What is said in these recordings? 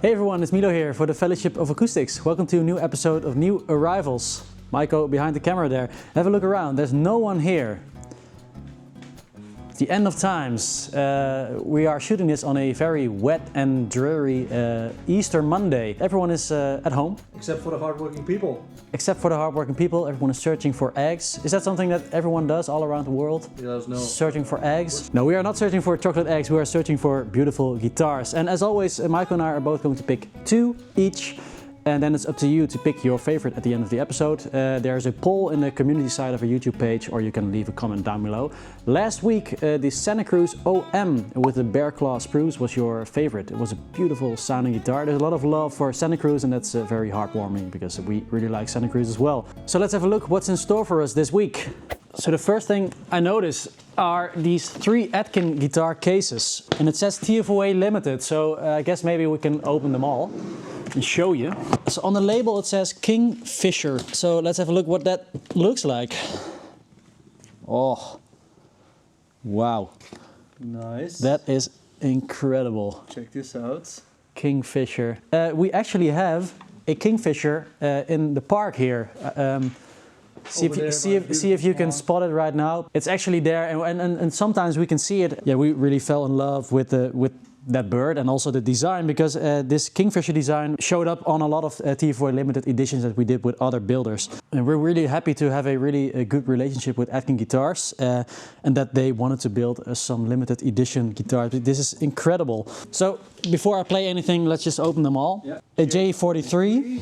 Hey everyone, it's Milo here for the Fellowship of Acoustics. Welcome to a new episode of New Arrivals. Maiko behind the camera there. Have a look around, there's no one here. It's the end of times. We are shooting this on a very wet and dreary Easter Monday. Everyone is at home. Except for the hardworking people. Except for the hardworking people, everyone is searching for eggs. Is that something that everyone does all around the world? Yes, no. Searching for eggs? No, we are not searching for chocolate eggs, we are searching for beautiful guitars. And as always, Maiko and I are both going to pick two each. And then it's up to you to pick your favorite at the end of the episode. There's a poll in the community side of our YouTube page, or you can leave a comment down below. Last week, the Sennheiser OM with the bear claw spruce was your favorite. It was a beautiful sounding guitar. There's a lot of love for Sennheiser, and that's very heartwarming because we really like Sennheiser as well. So let's have a look what's in store for us this week. So the first thing I notice are these three Atkin guitar cases. And it says TFOA limited, so I guess maybe we can open them all and show you. So on the label it says Kingfisher. So let's have a look what that looks like. Oh, wow. Nice. That is incredible. Check this out. Kingfisher. We actually have a Kingfisher in the park here. See if you can spot it right now. It's actually there, and sometimes we can see it. Yeah, we really fell in love with that bird and also the design, because this Kingfisher design showed up on a lot of TFOA limited editions that we did with other builders. And we're really happy to have a really good relationship with Atkin Guitars and that they wanted to build some limited edition guitars. This is incredible. So before I play anything, let's just open them all. Yeah. A J43.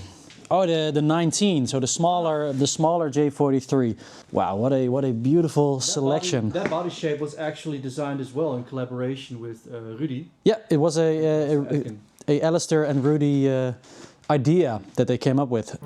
Oh, the 19, so the smaller J43. Wow, what a beautiful selection. That body shape was actually designed as well in collaboration with Rudy. Yeah, it was a Alistair and Rudy idea that they came up with.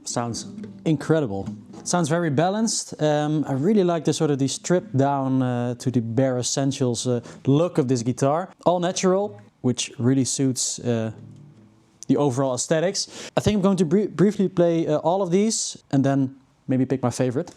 Sounds incredible. Sounds very balanced. I really like the sort of the stripped down to the bare essentials look of this guitar. All natural, which really suits the overall aesthetics. I think I'm going to briefly play all of these and then maybe pick my favorite.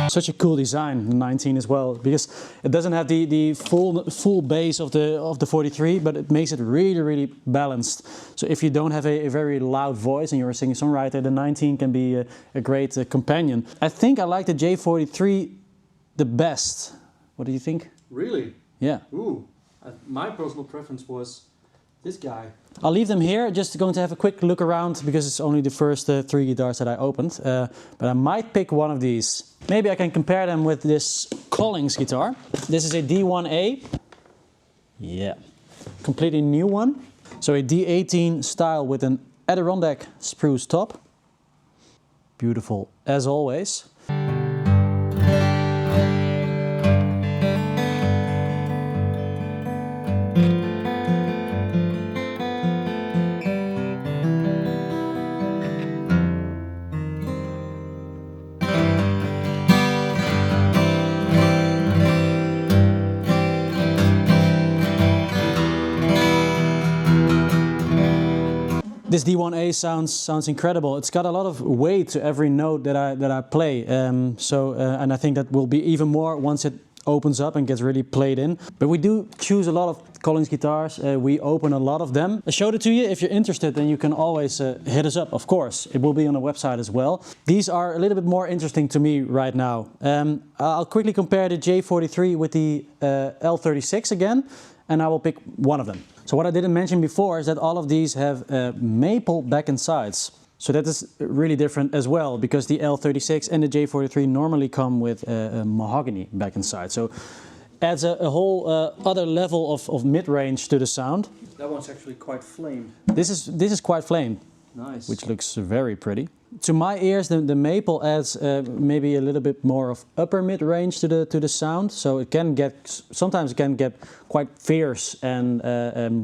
Such a cool design, the 19 as well, because it doesn't have the full bass of the 43, but it makes it really balanced. So if you don't have a very loud voice and you're a singer-songwriter, the 19 can be a great companion. I think I like the J43 the best. What do you think? Really? Yeah. Ooh, my personal preference was this guy. I'll leave them here, just going to have a quick look around because it's only the first three guitars that I opened. But I might pick one of these. Maybe I can compare them with this Collings guitar. This is a D1A. Yeah, completely new one. So a D18 style with an Adirondack spruce top. Beautiful as always. This D1A sounds incredible. It's got a lot of weight to every note that I play. And I think that will be even more once it opens up and gets really played in. But we do choose a lot of Collings guitars. We open a lot of them. I showed it to you. If you're interested, then you can always hit us up, of course. It will be on the website as well. These are a little bit more interesting to me right now. I'll quickly compare the J43 with the L36 again, and I will pick one of them. So what I didn't mention before is that all of these have maple back and sides. So that is really different as well, because the L36 and the J43 normally come with a mahogany back inside. So adds a whole other level of mid-range to the sound. That one's actually quite flame. This is quite flame. Nice. Which looks very pretty. To my ears, the maple adds maybe a little bit more of upper mid-range to the sound. So it can get, sometimes it can get quite fierce and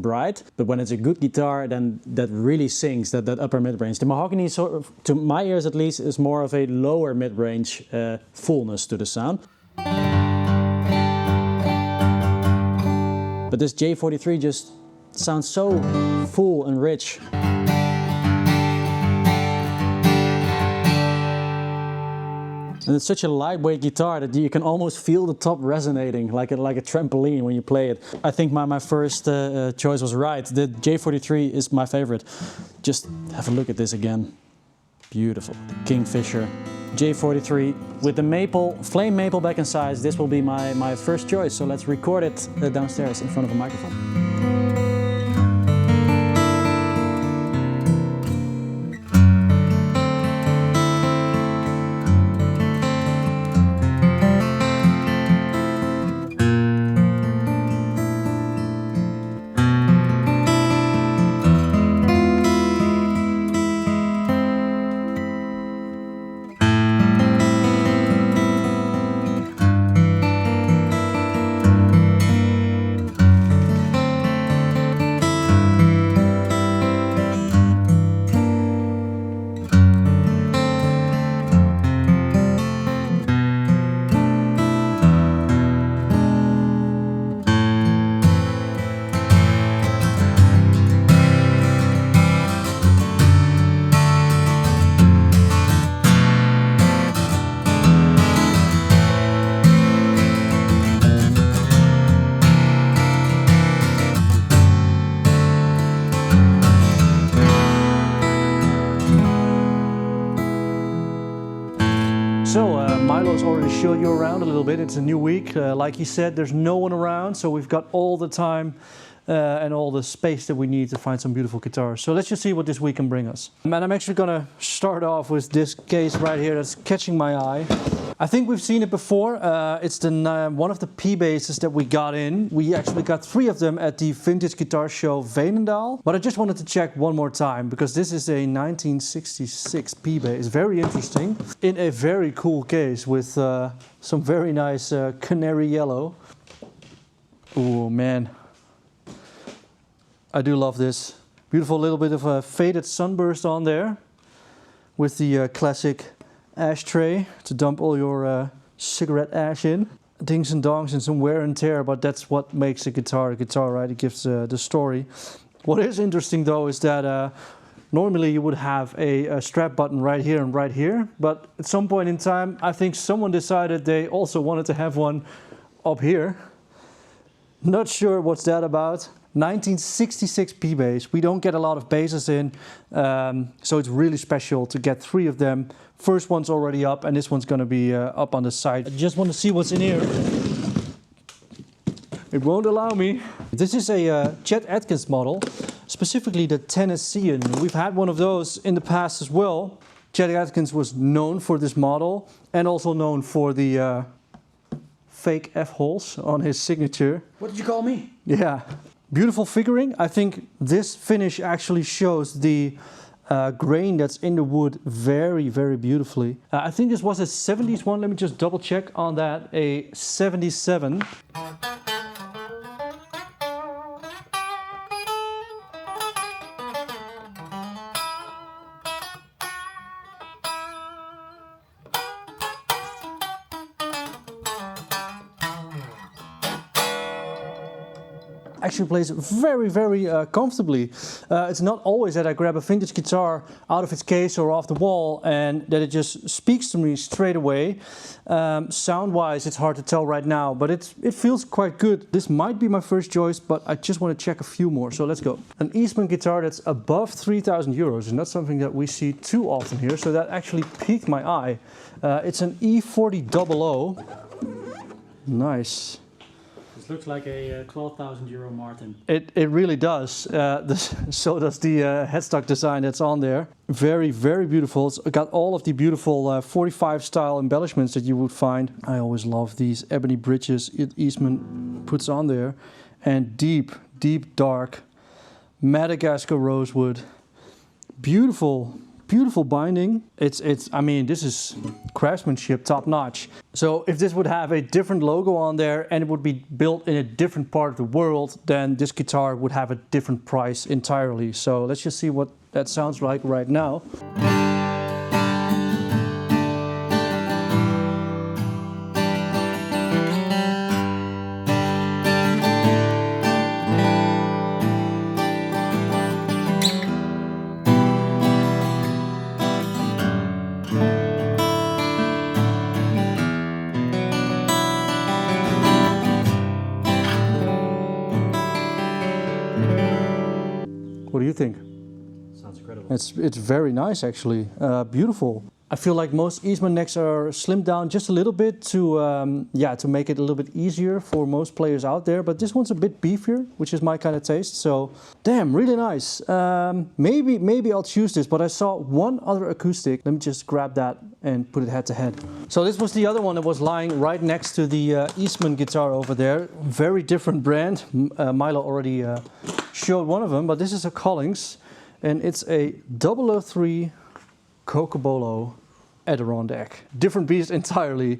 bright. But when it's a good guitar, then that really sings that upper mid-range. The mahogany, sort of, to my ears at least, is more of a lower mid-range fullness to the sound. But this J43 just sounds so full and rich. And it's such a lightweight guitar that you can almost feel the top resonating like a trampoline when you play it. I think my first choice was right. The J43 is my favorite. Just have a look at this again. Beautiful. Kingfisher J43 with the maple, flame maple back inside. This will be my first choice. So let's record it downstairs in front of a microphone. Milo's already showed you around a little bit. It's a new week. Like he said, there's no one around, so we've got all the time and all the space that we need to find some beautiful guitars. So let's just see what this week can bring us. And I'm actually gonna start off with this case right here that's catching my eye. I think we've seen it before. It's one of the P basses that we got in. We actually got 3 of them at the Vintage Guitar Show Veenendaal. But I just wanted to check one more time because this is a 1966 P bass. Very interesting. In a very cool case with some very nice canary yellow. Oh man. I do love this. Beautiful little bit of a faded sunburst on there with the classic ashtray to dump all your cigarette ash in. Dings and dongs and some wear and tear, but that's what makes a guitar, right? It gives the story. What is interesting though is that normally you would have a strap button right here and right here, but at some point in time I think someone decided they also wanted to have one up here. Not sure what's that about. 1966 P bass. We don't get a lot of basses in, so it's really special to get 3 of them. First one's already up and this one's gonna be up on the side. I just want to see what's in here. It won't allow me. This is a Chet Atkins model, specifically the Tennessean. We've had one of those in the past as well. Chet Atkins was known for this model and also known for the fake F-holes on his signature. What did you call me? Yeah. Beautiful figuring. I think this finish actually shows the grain that's in the wood very, very beautifully. I think this was a 70s one. Let me just double check on that. A 77. Actually plays very, very comfortably. It's not always that I grab a vintage guitar out of its case or off the wall and that it just speaks to me straight away. Sound-wise, it's hard to tell right now, but it feels quite good. This might be my first choice, but I just want to check a few more, so let's go. An Eastman guitar that's above 3,000 euros, and that's something that we see too often here, so that actually piqued my eye. It's an E4000. Nice. Looks like a 12,000 euro Martin. It really does. So does the headstock design that's on there. Very, very beautiful. It's got all of the beautiful 45 style embellishments that you would find. I always love these ebony bridges Eastman puts on there. And deep, deep dark Madagascar rosewood. Beautiful, beautiful binding. I mean, this is craftsmanship top notch. So if this would have a different logo on there and it would be built in a different part of the world, then this guitar would have a different price entirely. So let's just see what that sounds like right now. What do you think? Sounds incredible. It's very nice actually, beautiful. I feel like most Eastman necks are slimmed down just a little bit to make it a little bit easier for most players out there. But this one's a bit beefier, which is my kind of taste. So, damn, really nice. Maybe I'll choose this. But I saw one other acoustic. Let me just grab that and put it head to head. So this was the other one that was lying right next to the Eastman guitar over there. Very different brand. Milo already showed one of them, but this is a Collings, and it's a 003 Cocobolo Adirondack. Different beast entirely.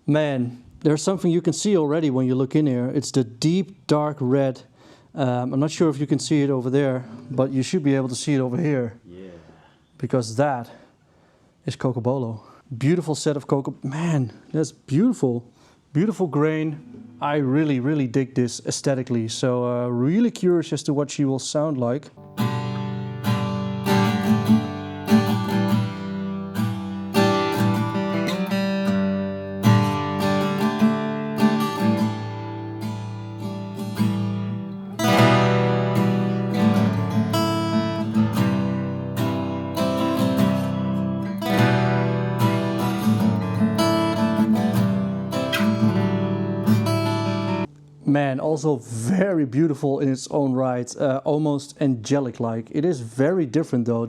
Man, there's something you can see already when you look in here. It's the deep dark red. I'm not sure if you can see it over there, but you should be able to see it over here. Yeah. Because that is Cocobolo. Beautiful set of Man, that's beautiful. Beautiful grain. I really, really dig this aesthetically. So really curious as to what she will sound like. Man, also very beautiful in its own right, almost angelic-like. It is very different though.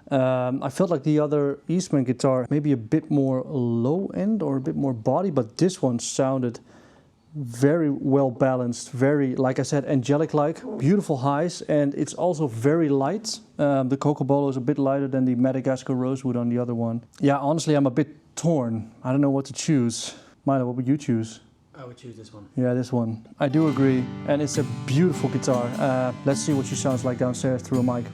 I felt like the other Eastman guitar maybe a bit more low end or a bit more body, but this one sounded very well balanced, very, like I said, angelic-like, beautiful highs, and it's also very light. The Cocobolo is a bit lighter than the Madagascar rosewood on the other one. Yeah, honestly, I'm a bit torn. I don't know what to choose. Milo, what would you choose? I would choose this one. Yeah, this one. I do agree. And it's a beautiful guitar. Let's see what she sounds like downstairs through a mic.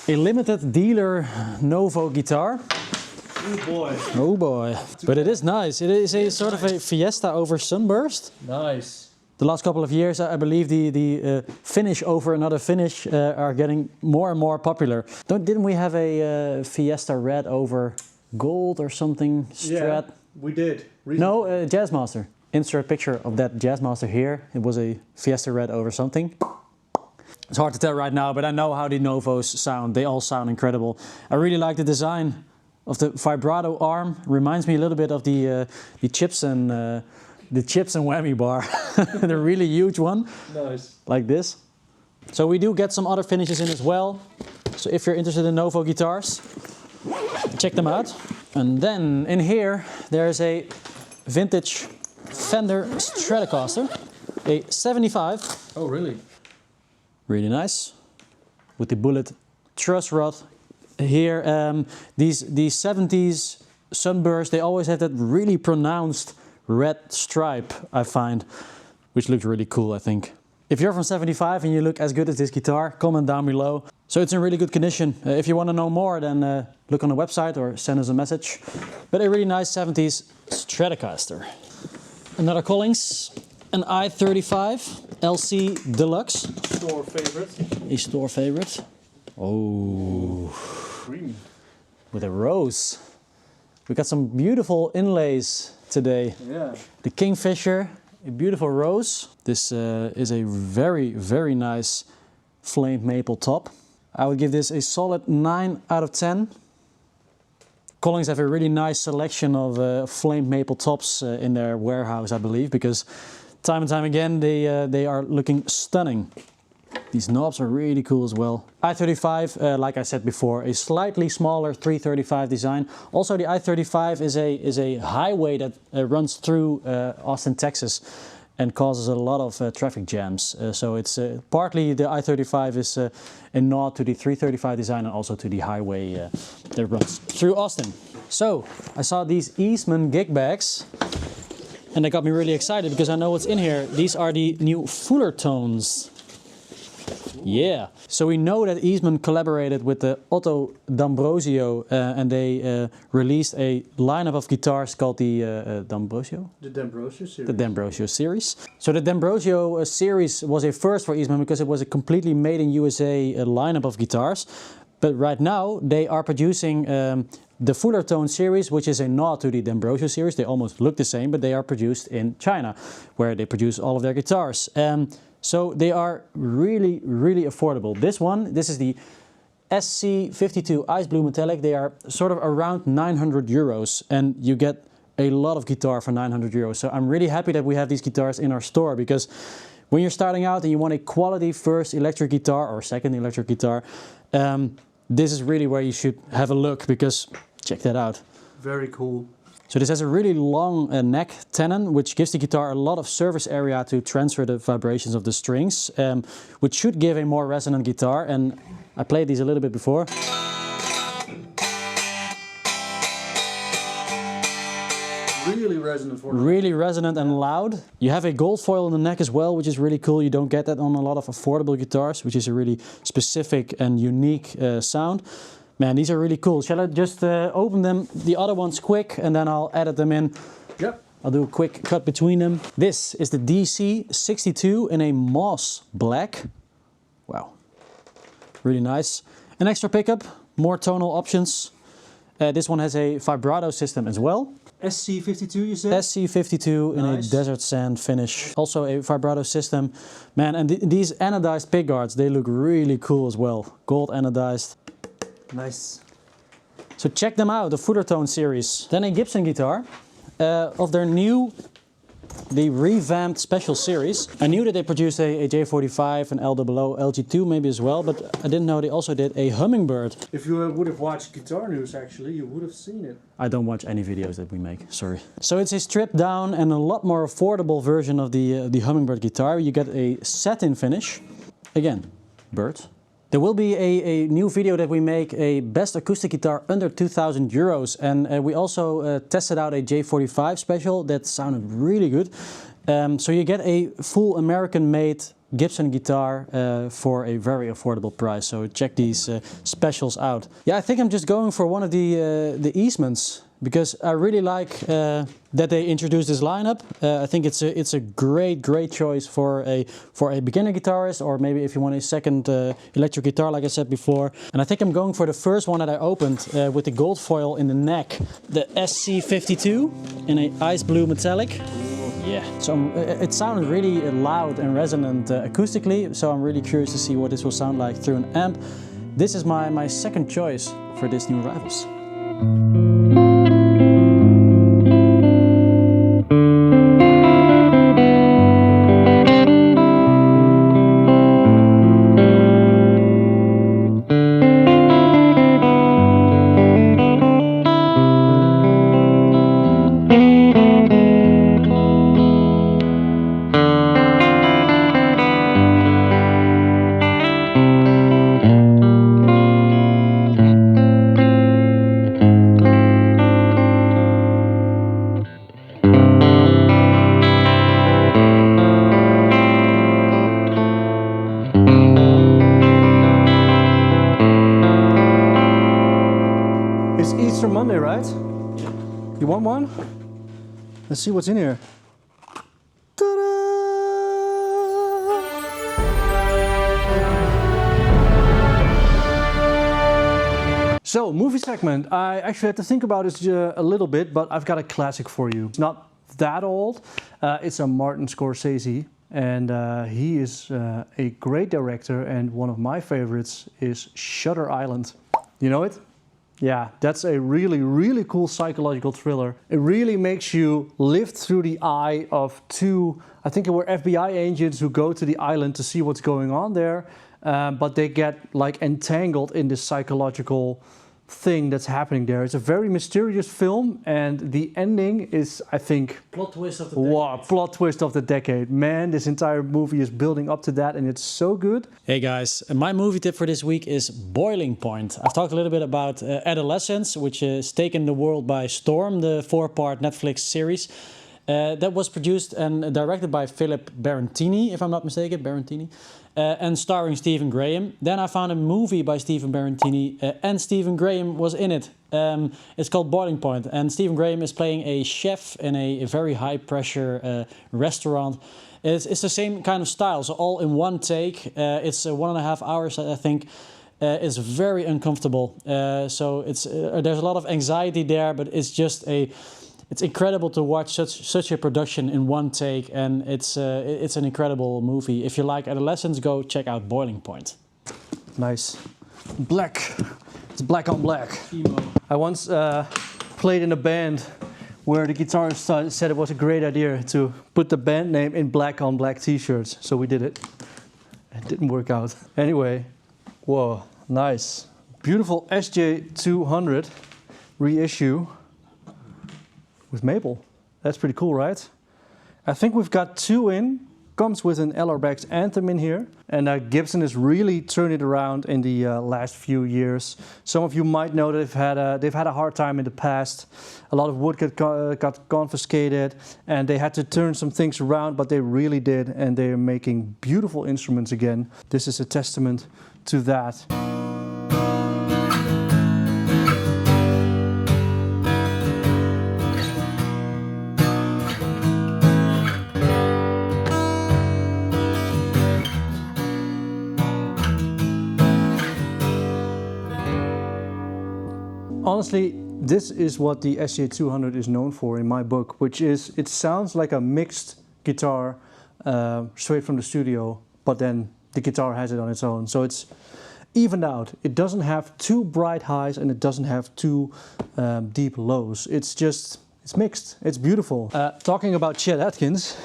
A limited dealer Novo guitar. Oh boy. Oh boy. But it is nice. It is a sort of a Fiesta over Sunburst. Nice. The last couple of years, I believe the finish over another finish are getting more and more popular. Didn't we have a Fiesta red over gold or something? Strat? Yeah, we did. No, Jazzmaster. Insert a picture of that Jazzmaster here. It was a Fiesta red over something. It's hard to tell right now, but I know how the Novos sound. They all sound incredible. I really like the design of the vibrato arm. Reminds me a little bit of the chips and whammy bar. The really huge one. Nice. Like this. So we do get some other finishes in as well. So if you're interested in Novo guitars, check them out. And then in here there's a vintage Fender Stratocaster, a 75. Oh really? Really nice, with the bullet truss rod. Here, these 70s Sunburst, they always have that really pronounced red stripe, I find, which looks really cool, I think. If you're from 75 and you look as good as this guitar, comment down below. So it's in really good condition. If you want to know more, then look on the website or send us a message. But a really nice 70s Stratocaster. Another Collings, an I-35. LC Deluxe. Store favorite. A store favorite. Oh. Green. With a rose. We got some beautiful inlays today. Yeah. The Kingfisher, a beautiful rose. This is a very, very nice flamed maple top. I would give this a solid 9 out of 10. Collings have a really nice selection of flamed maple tops in their warehouse, I believe, because time and time again they are looking stunning. These knobs are really cool as well. i35, like I said before, a slightly smaller 335 design. Also, the i35 is a highway that runs through Austin, Texas, and causes a lot of traffic jams. So it's partly the i35 is a nod to the 335 design and also to the highway that runs through Austin. So I saw these Eastman gig bags, and they got me really excited because I know what's in here. These are the new FullerTones. Yeah, so we know that Eastman collaborated with the Otto D'Ambrosio and they released a lineup of guitars called the D'Ambrosio? The D'Ambrosio series. The D'Ambrosio series. So the D'Ambrosio series was a first for Eastman because it was a completely made in USA lineup of guitars. But right now they are producing the FullerTone series, which is a nod to the D'Ambrosio series. They almost look the same, but they are produced in China, where they produce all of their guitars. So they are really, really affordable. This is the SC52 Ice Blue Metallic. They are sort of around 900 euros and you get a lot of guitar for 900 euros. So I'm really happy that we have these guitars in our store, because when you're starting out and you want a quality first electric guitar or second electric guitar, this is really where you should have a look, because check that out. Very cool. So this has a really long neck tenon, which gives the guitar a lot of surface area to transfer the vibrations of the strings, which should give a more resonant guitar. And I played these a little bit before. Really resonant for them. Really resonant and loud. You have a gold foil in the neck as well, which is really cool. You don't get that on a lot of affordable guitars, which is a really specific and unique sound. Man, these are really cool. Shall I just open them, the other ones, quick, and then I'll edit them in? Yep. I'll do a quick cut between them. This is the DC62 in a moss black. Wow. Really nice. An extra pickup, more tonal options. This one has a vibrato system as well. SC52 you said? SC52 in a desert sand finish. Also a vibrato system. Man, and these anodized pickguards, they look really cool as well. Gold anodized. Nice. So check them out, the FullerTone series. Then a Gibson guitar of their new, the revamped special series. I knew that they produced a J43, an LWO, LG2 maybe as well, but I didn't know they also did a Hummingbird. If you would have watched Guitar News actually, you would have seen it. I don't watch any videos that we make, sorry. So it's a stripped down and a lot more affordable version of the Hummingbird guitar. You get a satin finish. Again, bird. There will be a new video that we make, a best acoustic guitar under 2,000 euros. And we also tested out a J45 special that sounded really good. So you get a full American-made Gibson guitar for a very affordable price. So check these specials out. Yeah, I think I'm just going for one of the Eastmans, because I really like that they introduced this lineup. I think it's a great choice for a beginner guitarist, or maybe if you want a second electric guitar, like I said before. And I think I'm going for the first one that I opened with the gold foil in the neck, the SC52 in a ice blue metallic. Yeah, so it sounded really loud and resonant acoustically, so I'm really curious to see what this will sound like through an amp. This is my second choice for this new Rivals. It's Easter Monday, right? You want one? Let's see what's in here. Ta-da! So, movie segment. I actually had to think about it a little bit, but I've got a classic for you. It's not that old. It's a Martin Scorsese, and he is a great director, and one of my favorites is Shutter Island. You know it? Yeah, that's a really, really cool psychological thriller. It really makes you live through the eye of two, I think it were FBI agents who go to the island to see what's going on there, but they get like entangled in this psychological thing that's happening there. It's a very mysterious film, and the ending is, I think, Plot twist of the decade. wow, plot twist of the decade. Man, this entire movie is building up to that, and it's so good. Hey guys, my movie tip for this week is Boiling Point. I've talked a little bit about Adolescence, which has taken the world by storm, the 4-part Netflix series. That was produced and directed by Philip Barantini, if I'm not mistaken, Barantini, and starring Stephen Graham. Then I found a movie by Stephen Barantini, and Stephen Graham was in it. It's called Boiling Point, and Stephen Graham is playing a chef in a very high-pressure restaurant. It's the same kind of style, so all in one take. It's 1.5 hours, I think. It's very uncomfortable. So it's there's a lot of anxiety there, but it's just it's incredible to watch such a production in one take, and it's an incredible movie. If you like Adolescence, go check out Boiling Point. Nice. Black. It's black on black. Emo. I once played in a band where the guitarist said it was a great idea to put the band name in black on black t-shirts. So we did it. It didn't work out. Anyway, whoa, nice. Beautiful SJ200 reissue with maple. That's pretty cool, right? I think we've got two in. Comes with an LR Baggs Anthem in here. And Gibson has really turned it around in the last few years. Some of you might know that they've had a hard time in the past. A lot of wood got confiscated, and they had to turn some things around, but they really did, and they are making beautiful instruments again. This is a testament to that. Honestly, this is what the SJ200 is known for in my book, which is it sounds like a mixed guitar straight from the studio, but then the guitar has it on its own. So it's evened out. It doesn't have too bright highs and it doesn't have too deep lows. It's mixed. It's beautiful. Talking about Chet Atkins,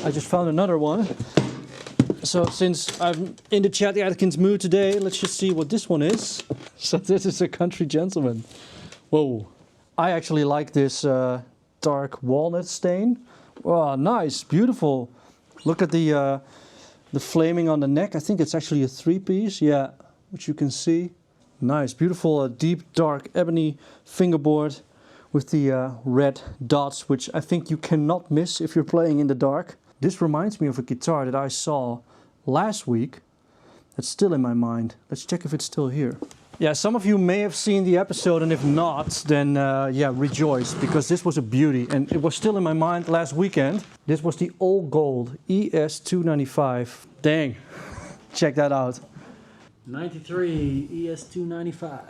I just found another one. So since I'm in the Chet Atkins mood today, let's just see what this one is. So this is a Country Gentleman. Whoa. I actually like this dark walnut stain. Wow, nice, beautiful. Look at the flaming on the neck. I think it's actually a 3-piece, yeah, which you can see. Nice, beautiful, deep dark ebony fingerboard with the red dots, which I think you cannot miss if you're playing in the dark. This reminds me of a guitar that I saw last week. That's still in my mind. Let's check if it's still here. Yeah, some of you may have seen the episode, and if not, then yeah, rejoice, because this was a beauty, and it was still in my mind last weekend. This was the old gold ES295. Dang, check that out. 93 ES295.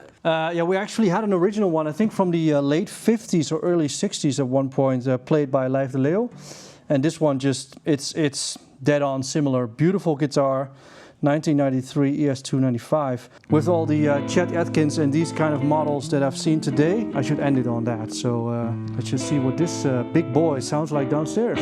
Yeah, we actually had an original one, I think from the late 50s or early 60s at one point, played by Lijf de Leeuw. And this one just, it's dead on similar. Beautiful guitar, 1993 ES295. With all the Chet Atkins and these kind of models that I've seen today, I should end it on that. So let's just see what this big boy sounds like downstairs.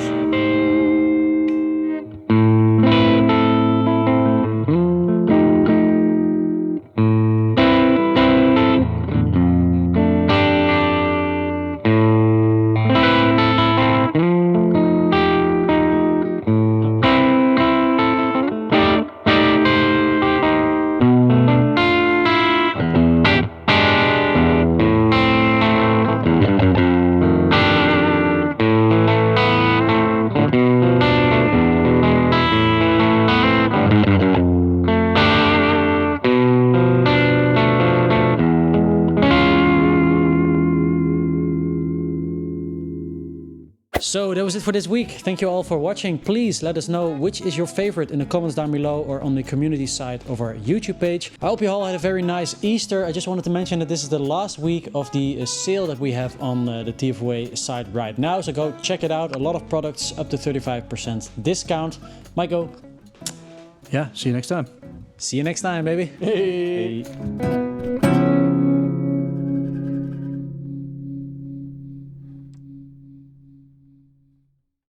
So that was it for this week. Thank you all for watching. Please let us know which is your favorite in the comments down below or on the community side of our YouTube page. I hope you all had a very nice Easter. I just wanted to mention that this is the last week of the sale that we have on the TFWA site right now. So go check it out. A lot of products up to 35% discount. Maiko. Yeah, see you next time. See you next time, baby. Hey.